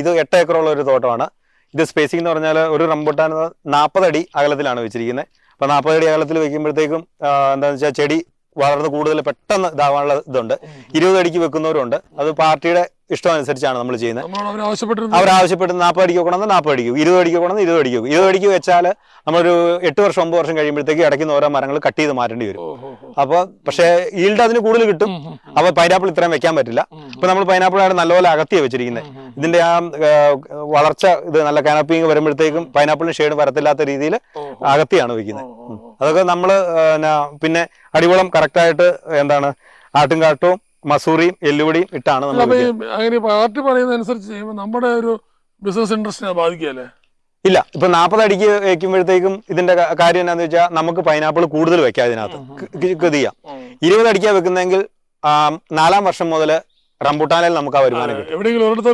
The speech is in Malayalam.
ഇത് 8 ഏക്കറുള്ള ഒരു തോട്ടമാണ്. ഇത് സ്പേസിംഗ് എന്ന് പറഞ്ഞാൽ ഒരു റംബുട്ടാൻ 40 അടി അകലത്തിലാണ് വെച്ചിരിക്കുന്നത്. അപ്പോൾ 40 അടി അകലത്തിൽ വെക്കുമ്പോഴത്തേക്കും എന്താണെന്ന് വെച്ചാൽ ചെടി വളർന്ന് കൂടുതൽ പെട്ടെന്ന് ഇതാവാനുള്ള ഇതുണ്ട്. 20 അടിക്ക് വെക്കുന്നവരുണ്ട്. അത് പാർട്ടിയുടെ ഇഷ്ടം അനുസരിച്ചാണ് നമ്മൾ ചെയ്യുന്നത്. അവർ ആവശ്യപ്പെടുന്ന 40 അടിക്ക് വെക്കണമെന്ന് 40 അടിക്കും, 20 അടിക്ക് വെക്കണമെന്ന് 20 അടിക്കും. 20 അടിക്ക് വെച്ചാൽ നമ്മളൊരു 8 വർഷം 9 വർഷം കഴിയുമ്പോഴത്തേക്ക് ഇടയ്ക്കുന്ന ഓരോ മരങ്ങൾ കട്ട് ചെയ്ത് മാറ്റേണ്ടി വരും. അപ്പോൾ പക്ഷേ ഈൽഡ് അതിന് കൂടുതൽ കിട്ടും. അപ്പോൾ പൈനാപ്പിൾ ഇത്രയും വെക്കാൻ പറ്റില്ല. ഇപ്പൊ നമ്മൾ പൈനാപ്പിളാണ് നല്ലപോലെ അകത്തിയാണ് വെച്ചിരിക്കുന്നത്. ഇതിന്റെ ആ വളർച്ച ഇത് നല്ല കാനപ്പിങ് വരുമ്പോഴത്തേക്കും പൈനാപ്പിളിന് ഷെയ്ഡ് വരത്തില്ലാത്ത രീതിയിൽ അകത്തിയാണ് വെക്കുന്നത്. അതൊക്കെ നമ്മൾ പിന്നെ അടിവളം കറക്റ്റായിട്ട് എന്താണ് ആട്ടുംകാട്ടവും മസൂറിയും എല്ലുപൊടിയും ഇട്ടാണ് നമ്മൾ. അങ്ങനെ പാർട്ടി പറയുന്നതനുസരിച്ച് ചെയ്യുമ്പോൾ നമ്മുടെ ഒരു ബിസിനസ് ഇൻട്രസ്റ്റിനെ ബാധിക്കുകയല്ലേ? ഇല്ല, ഇപ്പൊ 40 അടിക്ക് വെക്കുമ്പോഴത്തേക്കും ഇതിന്റെ കാര്യം എന്താണെന്ന് വെച്ചാൽ നമുക്ക് പൈനാപ്പിൾ കൂടുതൽ വെക്കാം. ഇതിനകത്ത് ചെയ്യാം. 20 അടിക്കാ വെക്കുന്നെങ്കിൽ 4-ാം വർഷം മുതൽ റംബുട്ടാനിൽ നമുക്ക് ആ വരുമാനം കിട്ടും. എവിടെയെങ്കിലും ഒരിടത്ത്